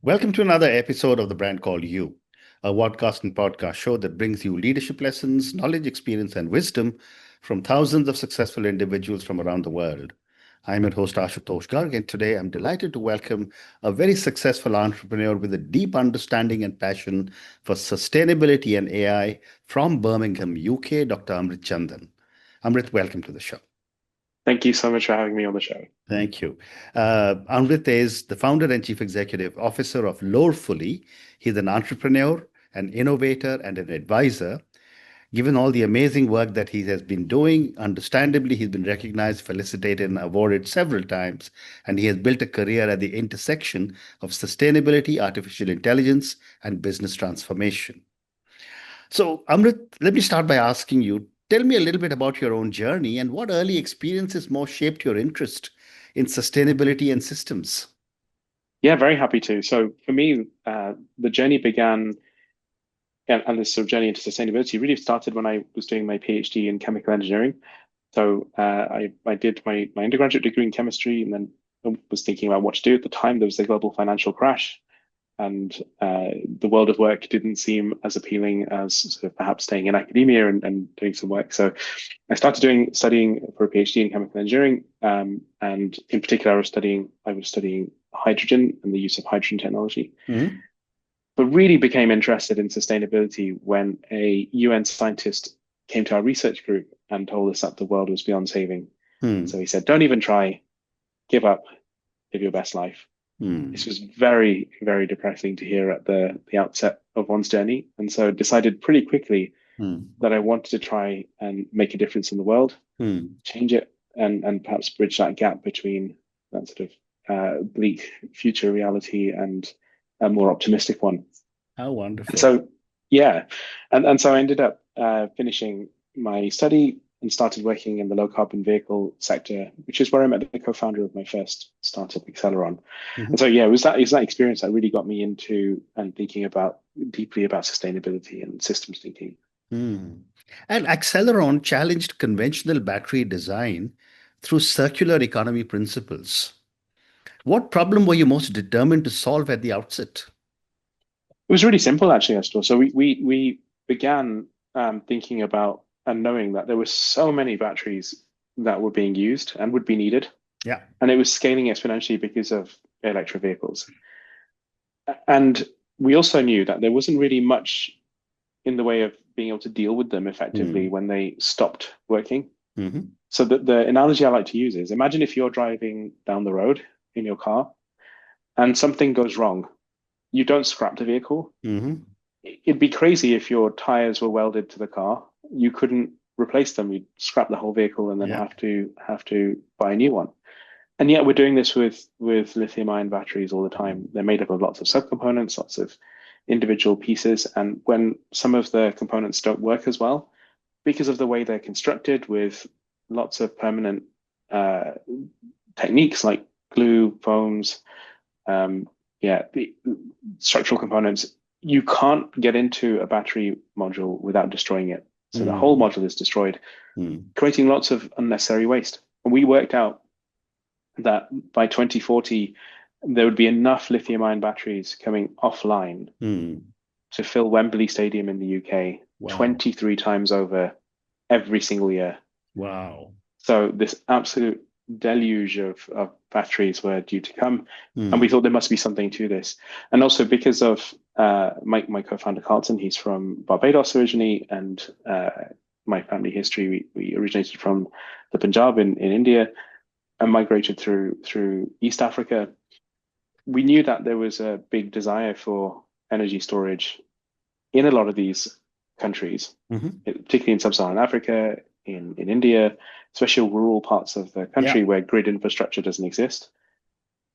Welcome to another episode of The Brand Called You, a podcast and podcast show that brings you leadership lessons, knowledge, experience, and wisdom from thousands of successful individuals from around the world. I'm your host, Ashutosh Garg, and today I'm delighted to welcome a very successful entrepreneur with a deep understanding and passion for sustainability and AI from Birmingham, UK, Dr. Amrit Chandan. Amrit, welcome to the show. Thank you so much for having me on the show. Thank you. Amrit is the founder and chief executive officer of Lorefully. He's an entrepreneur, an innovator, and an advisor. Given all the amazing work that he has been doing, understandably, he's been recognized, felicitated, and awarded several times. And he has built a career at the intersection of sustainability, artificial intelligence, and business transformation. So, Amrit, let me start by asking you, tell me a little bit about your own journey and what early experiences most shaped your interest in sustainability and systems. Yeah, very happy to. So for me, the journey began, and this sort of journey into sustainability really started when I was doing my PhD in chemical engineering. So I did my undergraduate degree in chemistry, and then I was thinking about what to do. At the time, there was the global financial crash, and the world of work didn't seem as appealing as sort of perhaps staying in academia and doing some work. So I started studying for a PhD in chemical engineering, and in particular, I was studying hydrogen and the use of hydrogen technology. Mhm. But really became interested in sustainability when a UN scientist came to our research group and told us that the world was beyond saving. Hmm. So he said, "Don't even try, give up, live your best life." This Hmm. was very, very depressing to hear at the outset of one's journey. And so decided pretty quickly Hmm. that I wanted to try and make a difference in the world, Hmm. change it, and perhaps bridge that gap between that sort of bleak future reality and a more optimistic one. How And wonderful. so, yeah, and so I ended up finishing my study and started working in the low carbon vehicle sector, which is where I met the co-founder of my first startup, Acceleron. And Mhm. so, yeah, it was that experience that really got me into and thinking about deeply about sustainability and systems thinking. Hmm. And Acceleron challenged conventional battery design through circular economy principles. What problem were you most determined to solve at the outset? It was really simple, actually, Esther. So we began thinking about and knowing that there were so many batteries that were being used and would be needed, Yeah. and it was scaling exponentially because of electric vehicles. And we also knew that there wasn't really much in the way of being able to deal with them effectively Hmm. when they stopped working. Hmm. So the analogy I like to use is imagine if you're driving down the road in your car and something goes wrong. You don't scrap the vehicle. Hmm. It'd be crazy if your tires were welded to the car. You couldn't replace them. You'd scrap the whole vehicle and then Yeah. have to buy a new one. And yet we're doing this with lithium ion batteries all the time. They're made up of lots of subcomponents, lots of individual pieces. And when some of the components don't work as well, because of the way they're constructed with lots of permanent uh, techniques like glue, foams, um, yeah, the structural components, you can't get into a battery module without destroying it. So the whole Hmm. module is destroyed, Hmm. creating lots of unnecessary waste. And we worked out that by 2040, there would be enough lithium ion batteries coming offline Hmm. to fill Wembley Stadium in the UK Wow. 23 times over every single year. Wow. So this absolute deluge of batteries were due to come. And we Hmm. thought there must be something to this. And also because of my co-founder Carlton, he's from Barbados originally, and my family history, we originated from the Punjab in India and migrated through East Africa. We knew that there was a big desire for energy storage in a lot of these countries, Hmm. particularly in sub-Saharan Africa, in India, especially rural parts of the Yeah. country where grid infrastructure doesn't exist.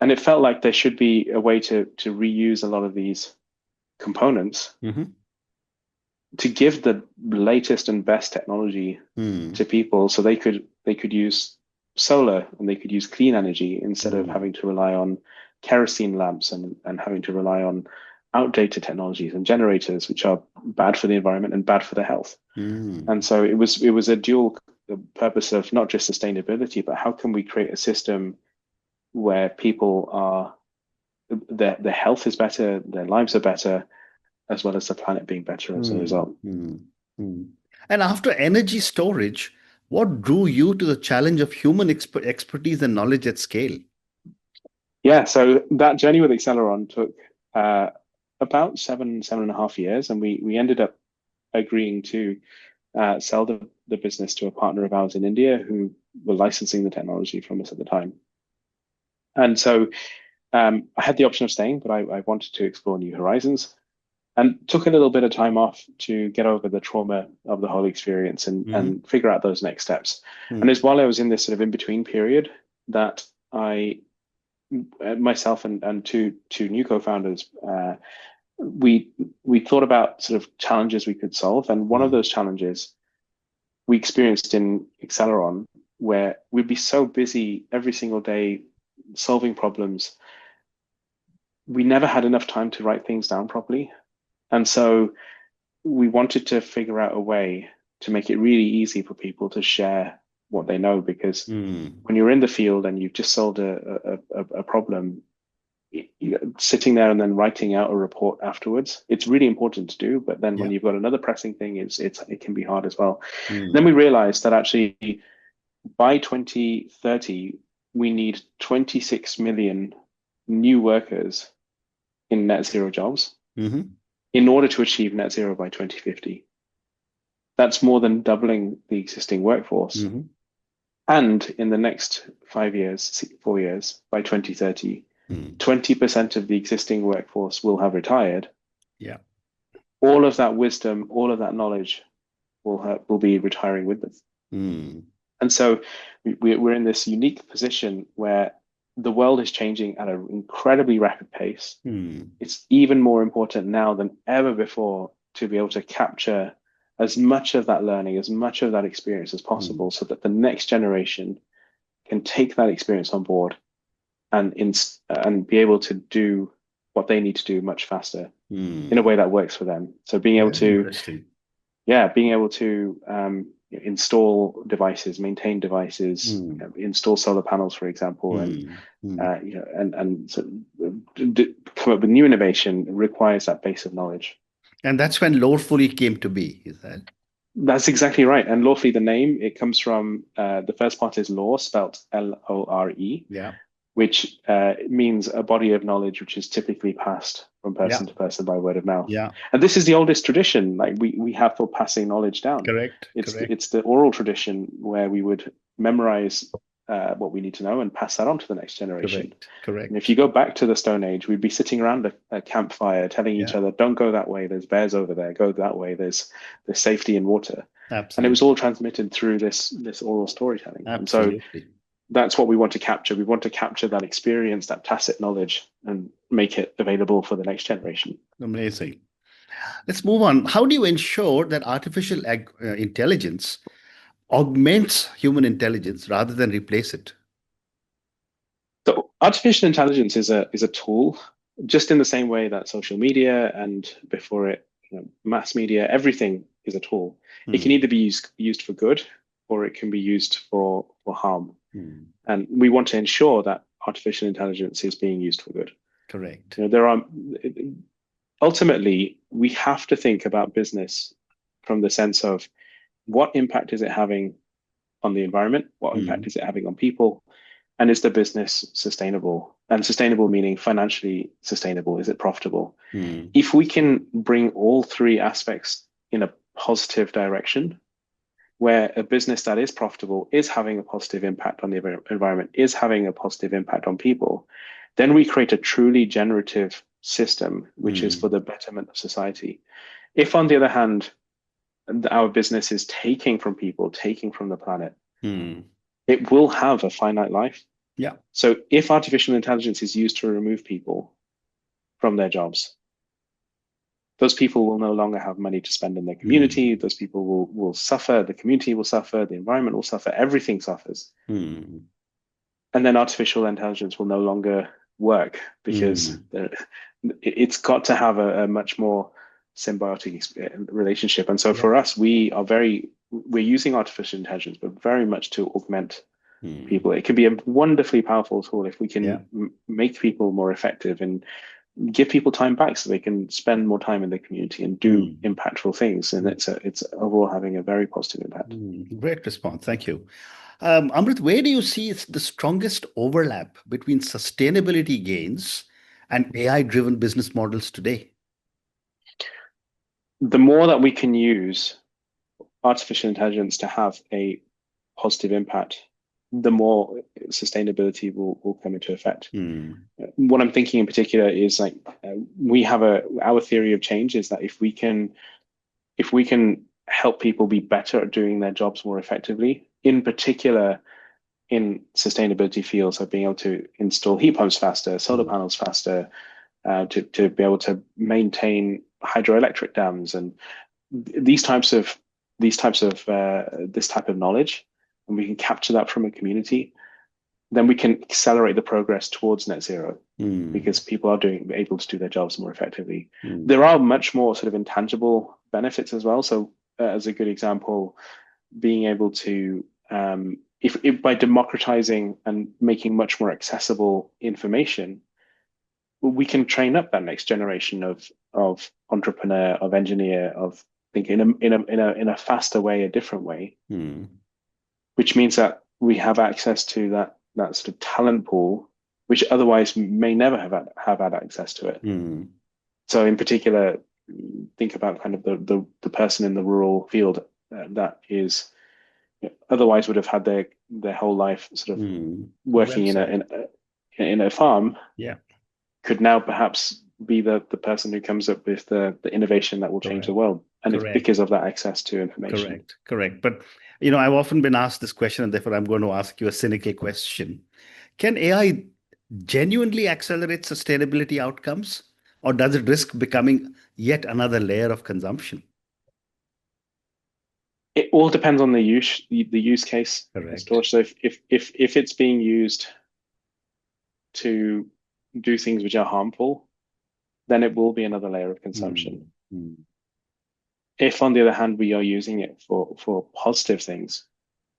And it felt like there should be a way to reuse a lot of these components Hmm. to give the latest and best technology to Hmm. people so they could use solar and they could use clean energy instead of Hmm. having to rely on kerosene lamps and having to rely on outdated technologies and generators which are bad for the environment and bad for the health. And Hmm. so it was a dual purpose of not just sustainability, but how can we create a system where people are their health is better, their lives are better, as well as the planet being better as a result. And after energy storage, what drew you to the challenge of human expertise and knowledge at scale? Yeah, so that journey with Acceleron took about 7.5 years, and we ended up agreeing to sell the business to a partner of ours in India who were licensing the technology from us at the time. And so I had the option of staying, but I wanted to explore new horizons and took a little bit of time off to get over the trauma of the whole experience and figure out those next steps. And it's while I was in this sort of in-between period that myself and two new co-founders, we thought about sort of challenges we could solve. And one of those challenges we experienced in Acceleron, where we'd be so busy every single day solving problems, we never had enough time to write things down properly. And so we wanted to figure out a way to make it really easy for people to share what they know, because when you're in the field and you've just solved a problem, sitting there and then writing out a report afterwards, it's really important to do. But then when you've got another pressing thing, it can be hard as well. Then we realized that actually by 2030, we need 26 million new workers in net zero jobs in order to achieve net zero by 2050. That's more than doubling the existing workforce. And in the next 4 years, by 2030, 20% of the existing workforce will have retired. Yeah. All of that wisdom, all of that knowledge will be retiring with them. And so we're in this unique position where the world is changing at an incredibly rapid pace. It's even more important now than ever before to be able to capture as much of that learning, as much of that experience as possible, so that the next generation can take that experience on board and be able to do what they need to do much faster in a way that works for them. So being able to, install devices, maintain devices, install solar panels, for example, and come up with new innovation requires that base of knowledge. And that's when Lorefully came to be, is that? That's exactly right. And Lorefully, the name, it comes from the first part is lore, spelt Lore, which means a body of knowledge which is typically passed from person to person by word of mouth. And this is the oldest tradition. Like we have for passing knowledge down. It's the oral tradition where we would memorize what we need to know and pass that on to the next generation. Correct. And if you go back to the Stone Age, we'd be sitting around a campfire telling each other, don't go that way, there's bears over there, go that way, there's safety in water. Absolutely. And it was all transmitted through this oral storytelling. Absolutely. And so that's what we want to capture. We want to capture that experience, that tacit knowledge, and make it available for the next generation. Amazing. Let's move on. How do you ensure that artificial intelligence augments human intelligence rather than replace it? So artificial intelligence is a tool, just in the same way that social media and before it, mass media, everything is a tool. It can either be used for good or it can be used for harm. And we want to ensure that artificial intelligence is being used for good. Correct. Ultimately, we have to think about business from the sense of what impact is it having on the environment? What impact is it having on people? And is the business sustainable? And sustainable meaning financially sustainable. Is it profitable? If we can bring all three aspects in a positive direction, where a business that is profitable is having a positive impact on the environment, is having a positive impact on people, then we create a truly generative system, which is for the betterment of society. If, on the other hand, our business is taking from people, taking from the planet, it will have a finite life. So if artificial intelligence is used to remove people from their jobs, those people will no longer have money to spend in their community. Those people will suffer. The community will suffer. The environment will suffer. Everything suffers. And then artificial intelligence will no longer work because it's got to have a much more symbiotic relationship. And so for us, we're using artificial intelligence, but very much to augment people. It can be a wonderfully powerful tool if we Yeah. can make people more effective and give people time back so they can spend more time in the community and do impactful things. And it's overall having a very positive impact. Great response. Thank you. Amrit, where do you see the strongest overlap between sustainability gains and AI-driven business models today? The more that we can use artificial intelligence to have a positive impact, the more sustainability will come into effect. What I'm thinking in particular is like we have our theory of change is that if we can help people be better at doing their jobs more effectively, in particular in sustainability fields of being able to install heat pumps faster, solar panels faster, to be able to maintain hydroelectric dams and this type of knowledge, and we can capture that from a community, then we can accelerate the progress towards net zero because people are able to do their jobs more effectively. There are much more sort of intangible benefits as well. So, as a good example, being able to if by democratizing and making much more accessible information, we can train up that next generation of entrepreneur, of engineer, of thinking in a faster way, a different way, which means that we have access to that sort of talent pool, which otherwise may never have had access to it. So, in particular, think about kind of the person in the rural field that is otherwise would have had their whole life sort of working in a farm. Yeah. Could now perhaps be the person who comes up with the innovation that will change the world. And it's because of that access to information. Correct. But, I've often been asked this question, and therefore I'm going to ask you a cynical question. Can AI genuinely accelerate sustainability outcomes, or does it risk becoming yet another layer of consumption? It all depends on the use case. Correct. So if it's being used to do things which are harmful, then it will be another layer of consumption. If, on the other hand, we are using it for positive things,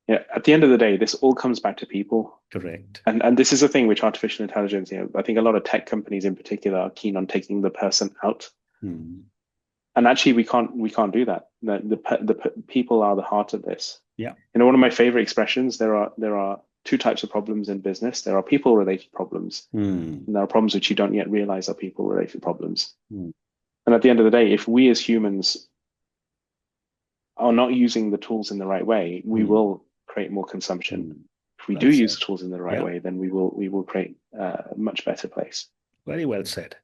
at the end of the day, this all comes back to people. Correct. And this is a thing which artificial intelligence, I think a lot of tech companies in particular are keen on taking the person out. And actually, we can't do that. The people are the heart of this. Yeah. One of my favorite expressions, there are two types of problems in business. There are people-related problems, and there are problems which you don't yet realize are people-related problems. And at the end of the day, if we as humans are not using the tools in the right way, we will create more consumption. If we do use the tools in the right way, then we will create a much better place. Very well said.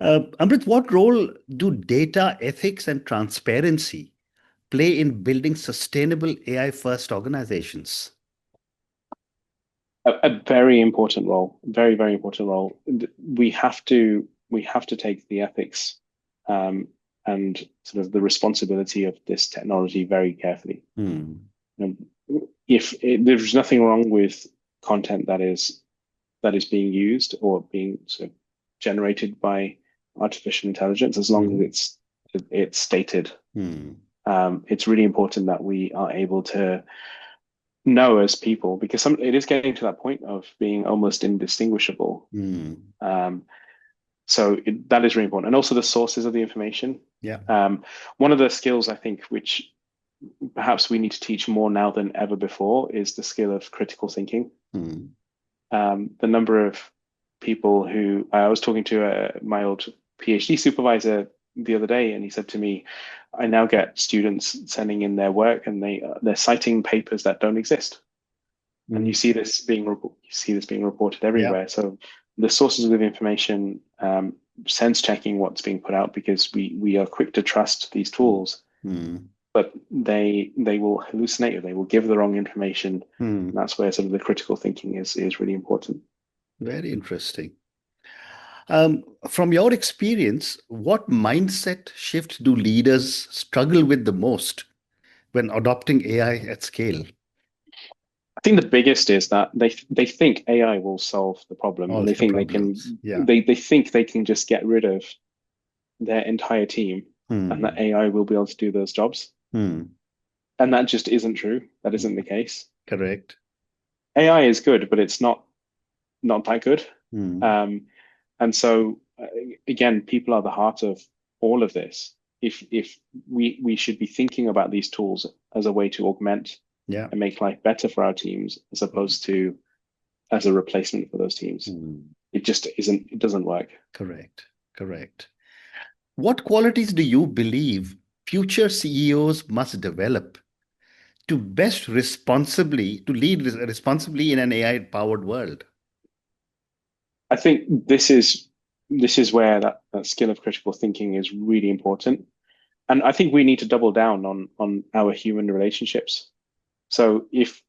Amrit, what role do data ethics and transparency play in building sustainable AI-first organizations? A very important role, very, very important role. We have to take the ethics and sort of the responsibility of this technology very carefully. There's nothing wrong with content that is being used or being sort of generated by artificial intelligence, as long as it's stated. It's really important that we are able to know as people, because it is getting to that point of being almost indistinguishable. So that is really important. And also the sources of the information. One of the skills I think which perhaps we need to teach more now than ever before is the skill of critical thinking. The number of people who I was talking to my old PhD supervisor the other day, and he said to me, I now get students sending in their work and they're citing papers that don't exist. And you see this being reported everywhere. So the sources of information, sense checking what's being put out, because we are quick to trust these tools, but they will hallucinate or they will give the wrong information. And that's where sort of the critical thinking is really important. Very interesting. From your experience, what mindset shift do leaders struggle with the most when adopting AI at scale? I think the biggest is that they think AI will solve the problem, and they think they think they can just get rid of their entire team, and that AI will be able to do those jobs. And that just isn't true. That isn't the case. Correct. AI is good, but it's not that good. Mm. Um, and so again, people are the heart of all of this. If we should be thinking about these tools as a way to augment Yeah. and make life better for our teams, as opposed to as a replacement for those teams. Mm. It just isn't. It doesn't work. Correct. Correct. What qualities do you believe future CEOs must develop to best responsibly to lead responsibly in an AI powered world? I think this is where that skill of critical thinking is really important. And I think we need to double down on our human relationships. So if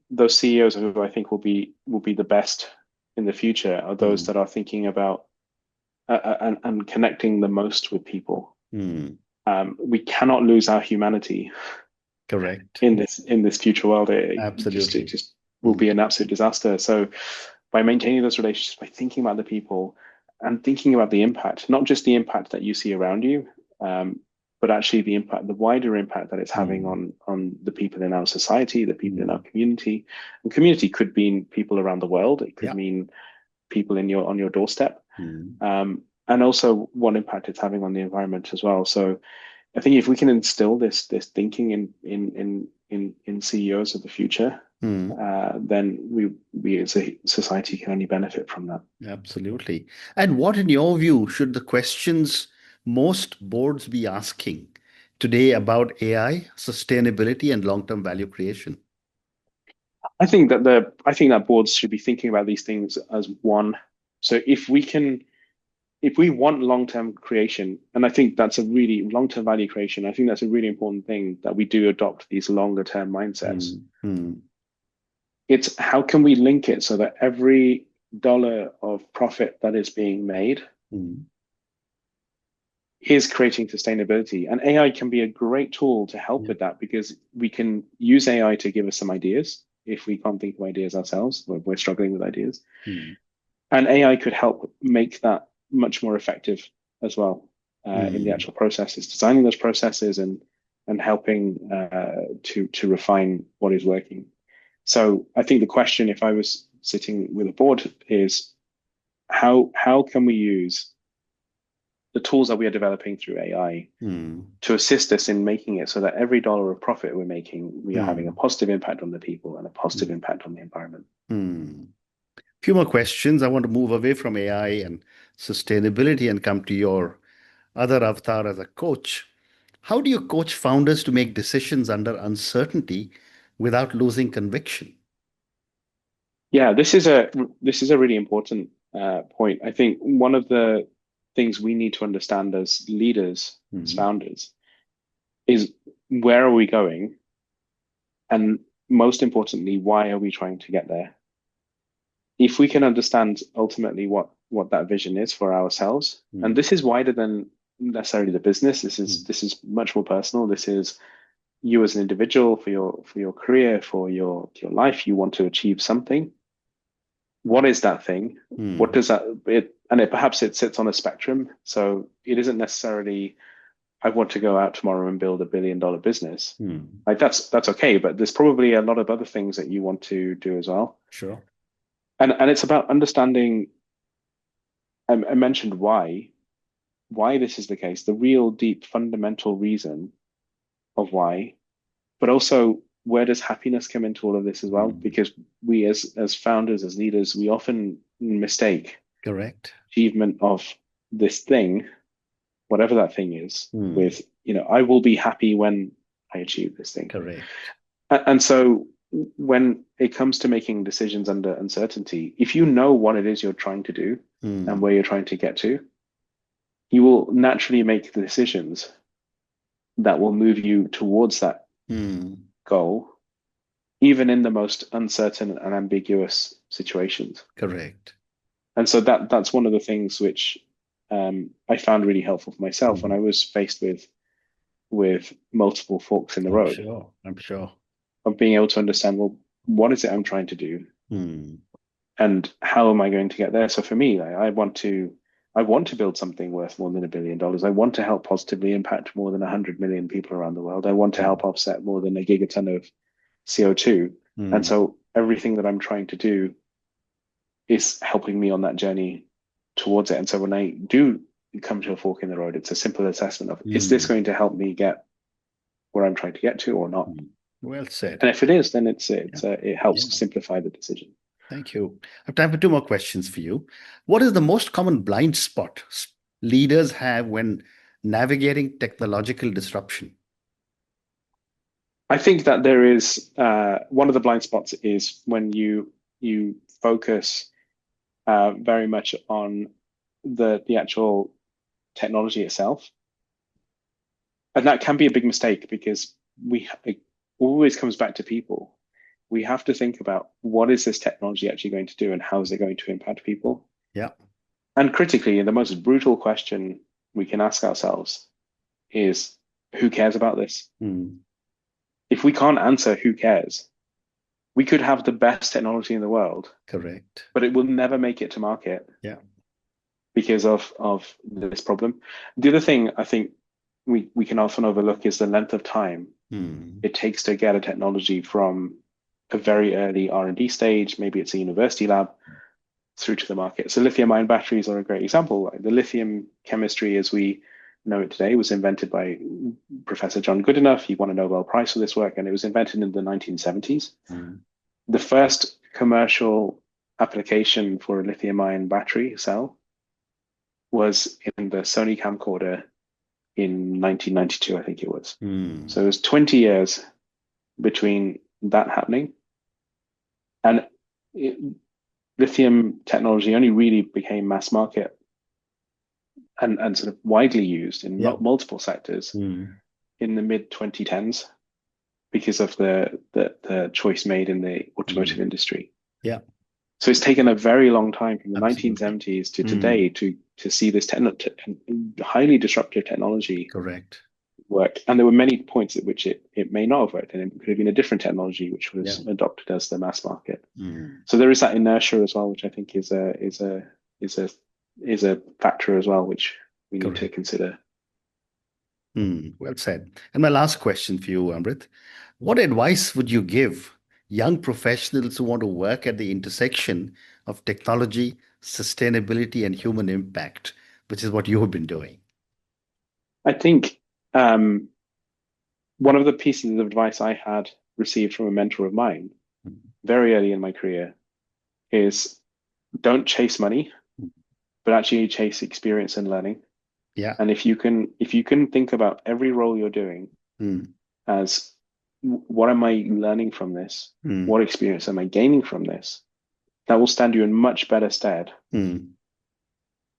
those CEOs who I think will be the best in the future are those Mm. that are thinking about and connecting the most with people. Mm. We cannot lose our humanity Correct. in this future world. It Absolutely. just will Mm. be an absolute disaster. So by maintaining those relationships, by thinking about the people and thinking about the impact, not just the impact that you see around you, um, but actually the impact, the wider impact that it's having Mm. on the people in our society, the people in our Mm. community. And community could mean people around the world. It could Yeah. mean people on your doorstep. Mm. And also what impact it's having on the environment as well. So I think if we can instill this thinking in CEOs of the future, Mm. then we as a society can only benefit from that. Absolutely. And what, in your view, should the questions most boards be asking today about AI, sustainability, and long-term value creation? I think that boards should be thinking about these things as one. So if we want long-term creation, and I think that's a really long-term value creation, I think that's a really important thing that we do adopt these longer-term mindsets. Mm. Mm. It's how can we link it so that every dollar of profit that is being made Mm. is creating sustainability. And AI can be a great tool to help Yeah. with that because we can use AI to give us some ideas if we can't think of ideas ourselves, we're struggling with ideas. Mm. And AI could help make that much more effective as well in the Mm. actual processes, designing those processes and helping to refine what is working. So I think the question, if I was sitting with a board, is how can we use the tools that we are developing through AI Mm. to assist us in making it so that every dollar of profit we're making, we are having a Mm. positive impact on the people and a positive Mm. impact on the environment. Mm. Few more questions. I want to move away from AI and sustainability and come to your other avatar as a coach. How do you coach founders to make decisions under uncertainty without losing conviction? Yeah, this is a really important point. I think one of the things we need to understand as leaders, as Mm. founders, is where are we going, and most importantly, why are we trying to get there? If we can understand ultimately what that vision is for ourselves, and Mm. this is wider than necessarily the business. This is Mm. this is much more personal. This is you as an individual for your career, for your life. You want to achieve something. What is that thing? What Mm. does that it and it perhaps it sits on a spectrum. So it isn't necessarily I want to go out tomorrow and build $1 billion business. Mm. Like that's okay, but there's probably a lot of other things that you want to do as well. Sure. And it's about understanding. I mentioned why this is the case, the real deep fundamental reason of why, but also where does happiness come into all of this as well? Mm. Because we as founders, as leaders, we often mistake Correct. achievement of this thing, whatever that thing is, Mm. with, I will be happy when I achieve this thing. Correct. And so when it comes to making decisions under uncertainty, if you know what it is you're trying to do and Mm. where you're trying to get to, you will naturally make the decisions that will move you towards that Mm. goal, even in the most uncertain and ambiguous situations. Correct. And so that's one of the things which I found really helpful for myself when Mm. I was faced with multiple forks in the I'm road sure. I'm sure. of being able to understand, well, what is it I'm trying to do, Mm. and how am I going to get there? So for me, I want to build something worth more than $1 billion. I want to help positively impact more than 100 million people around the world. I want to Mm. help offset more than a gigaton of CO2. And Mm. so everything that I'm trying to do is helping me on that journey towards it. And so when I do come to a fork in the road, it's a simple assessment of, is this going to help me get where I'm trying to get to or not? Well said. And if it is, then it helps simplify the decision. Thank you. I have time for two more questions for you. What is the most common blind spot leaders have when navigating technological disruption? I think that there is one of the blind spots is when you focus very much on the actual technology itself, and that can be a big mistake because it always comes back to people. We have to think about what is this technology actually going to do and how is it going to impact people? Yeah. And critically, the most brutal question we can ask ourselves is, who cares about this? If we can't answer who cares, we could have the best technology in the world. Correct. But it will never make it to market. Yeah. Because of this problem. The other thing I think we can often overlook is the length of time it takes to get a technology from a very early R&D stage, maybe it's a university lab, through to the market. So lithium-ion batteries are a great example. The lithium chemistry as we know it today was invented by Professor John Goodenough. He won a Nobel Prize for this work, and it was invented in the 1970s. The first commercial application for a lithium-ion battery cell was in the Sony camcorder in 1992, I think it was. So it was 20 years between that happening. And lithium technology only really became mass market and sort of widely used in multiple sectors in the mid 2010s because of the choice made in the automotive industry. Yeah. So it's taken a very long time from the 1970s to today to see this highly disruptive technology work. And there were many points at which it may not have worked, and it could have been a different technology which was adopted as the mass market. So there is that inertia as well, which I think is a factor as well, which we need to consider. Well said. And my last question for you, Amrit, what advice would you give young professionals who want to work at the intersection of technology, sustainability, and human impact, which is what you have been doing? I think one of the pieces of advice I had received from a mentor of mine very early in my career is don't chase money, but actually chase experience and learning. Yeah. And if you can think about every role you're doing as what am I learning from this? What experience am I gaining from this? That will stand you in much better stead. And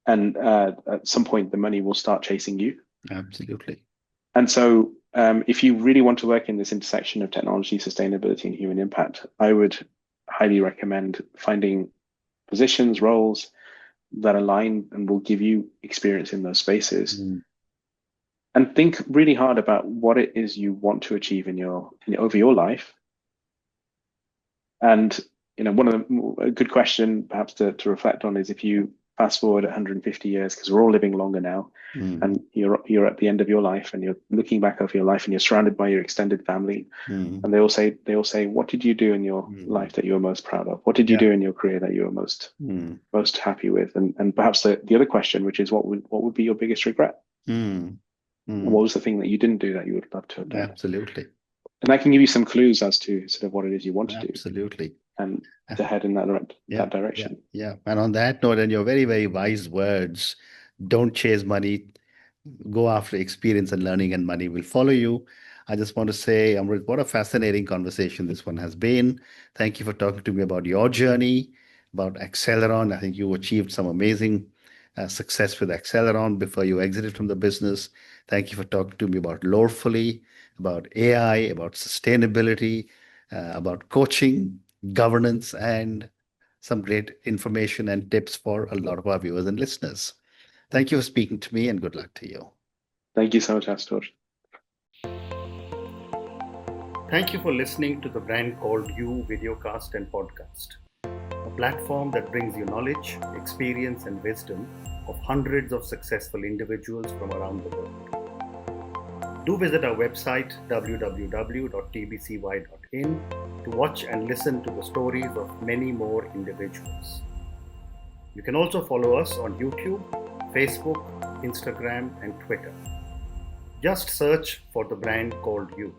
at some point, the money will start chasing you. Absolutely. And so if you really want to work in this intersection of technology, sustainability, and human impact, I would highly recommend finding positions, roles that align and will give you experience in those spaces. And think really hard about what it is you want to achieve over your life. And a good question perhaps to reflect on is if you fast forward 150 years, because we're all living longer now, and you're at the end of your life, and you're looking back over your life, and you're surrounded by your extended family, and they all say, what did you do in your life that you were most proud of? What did you do in your career that you were most happy with? And perhaps the other question, which is what would be your biggest regret? What was the thing that you didn't do that you would love to have done? Absolutely. And that can give you some clues as to sort of what it is you want to do. Absolutely. And to head in that direction. Yeah. And on that note, and your very, very wise words, don't chase money, go after experience and learning, and money will follow you. I just want to say, Amrit, what a fascinating conversation this one has been. Thank you for talking to me about your journey, about Acceleron. I think you achieved some amazing success with Acceleron before you exited from the business. Thank you for talking to me about Lorefully, about AI, about sustainability, about coaching, governance, and some great information and tips for a lot of our viewers and listeners. Thank you for speaking to me, and good luck to you. Thank you so much, Ashutosh. Thank you for listening to the brand called You Videocast and Podcast, a platform that brings you knowledge, experience, and wisdom of hundreds of successful individuals from around the world. Do visit our website www.tbcy.in to watch and listen to the stories of many more individuals. You can also follow us on YouTube, Facebook, Instagram, and Twitter. Just search for the brand called You.